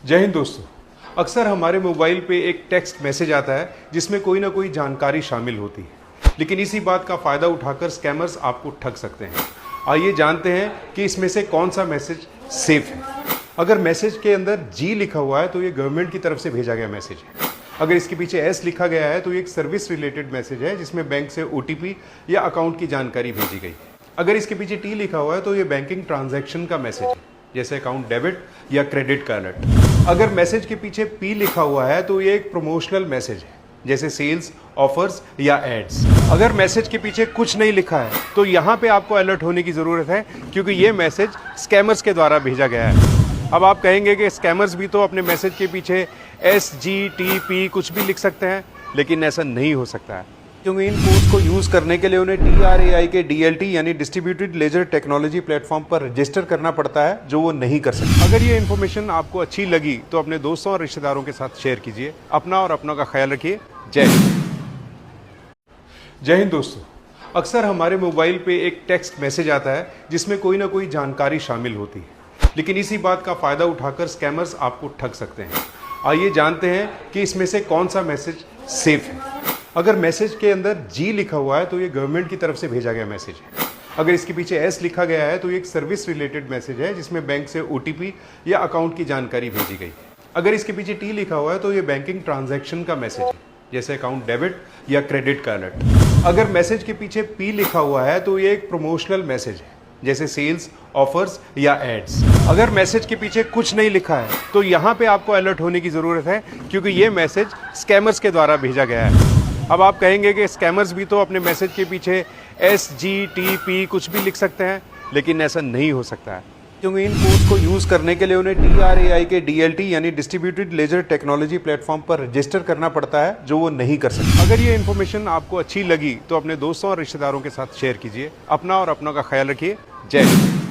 जय हिंद दोस्तों। अक्सर हमारे मोबाइल पे एक टेक्स्ट मैसेज आता है जिसमें कोई ना कोई जानकारी शामिल होती है, लेकिन इसी बात का फ़ायदा उठाकर स्कैमर्स आपको ठग सकते हैं। आइए जानते हैं कि इसमें से कौन सा मैसेज सेफ है। अगर मैसेज के अंदर जी लिखा हुआ है तो ये गवर्नमेंट की तरफ से भेजा गया मैसेज है। अगर इसके पीछे एस लिखा गया है तो ये एक सर्विस रिलेटेड मैसेज है जिसमें बैंक से ओटीपी या अकाउंट की जानकारी भेजी गई। अगर इसके पीछे टी लिखा हुआ है तो ये बैंकिंग ट्रांजैक्शन का मैसेज है, जैसे अकाउंट डेबिट या क्रेडिट का अलर्ट। अगर मैसेज के पीछे पी लिखा हुआ है तो ये एक प्रमोशनल मैसेज है, जैसे सेल्स, ऑफर्स या एड्स। अगर मैसेज के पीछे कुछ नहीं लिखा है तो यहाँ पे आपको अलर्ट होने की ज़रूरत है, क्योंकि ये मैसेज स्कैमर्स के द्वारा भेजा गया है। अब आप कहेंगे कि स्कैमर्स भी तो अपने मैसेज के पीछे SGTP कुछ भी लिख सकते हैं, लेकिन ऐसा नहीं हो सकता है, क्योंकि इन कोड्स को यूज़ करने के लिए उन्हें TRAI के DLT यानी डिस्ट्रीब्यूटेड लेजर टेक्नोलॉजी प्लेटफॉर्म पर रजिस्टर करना पड़ता है, जो वो नहीं कर सकते। अगर ये इन्फॉर्मेशन आपको अच्छी लगी तो अपने दोस्तों और रिश्तेदारों के साथ शेयर कीजिए। अपना और अपनों का ख्याल रखिए। जय हिंद। जय हिंद दोस्तों। अक्सर हमारे मोबाइल पे एक टेक्स्ट मैसेज आता है जिसमें कोई ना कोई जानकारी शामिल होती है, लेकिन इसी बात का फ़ायदा उठाकर स्कैमर्स आपको ठग सकते हैं। आइए जानते हैं कि इसमें से कौन सा मैसेज सेफ है। अगर मैसेज के अंदर जी लिखा हुआ है तो ये गवर्नमेंट की तरफ से भेजा गया मैसेज है। अगर इसके पीछे एस लिखा गया है तो ये एक सर्विस रिलेटेड मैसेज है जिसमें बैंक से ओटीपी या अकाउंट की जानकारी भेजी गई। अगर इसके पीछे टी लिखा हुआ है तो ये बैंकिंग ट्रांजैक्शन का मैसेज है, जैसे अकाउंट डेबिट या क्रेडिट का अलर्ट। अगर मैसेज के पीछे पी लिखा हुआ है तो ये एक प्रमोशनल मैसेज है, जैसे सेल्स, ऑफर्स या एड्स। अगर मैसेज के पीछे कुछ नहीं लिखा है तो यहाँ पे आपको अलर्ट होने की ज़रूरत है, क्योंकि ये मैसेज स्कैमर्स के द्वारा भेजा गया है। अब आप कहेंगे कि स्कैमर्स भी तो अपने मैसेज के पीछे SGTP कुछ भी लिख सकते हैं, लेकिन ऐसा नहीं हो सकता है, क्योंकि इन कोड्स को यूज़ करने के लिए उन्हें TRAI के DLT यानी डिस्ट्रीब्यूटेड लेजर टेक्नोलॉजी प्लेटफॉर्म पर रजिस्टर करना पड़ता है, जो वो नहीं कर सकते। अगर ये इन्फॉर्मेशन आपको अच्छी लगी तो अपने दोस्तों और रिश्तेदारों के साथ शेयर कीजिए। अपना और अपनों का ख्याल रखिए। जय हिंद।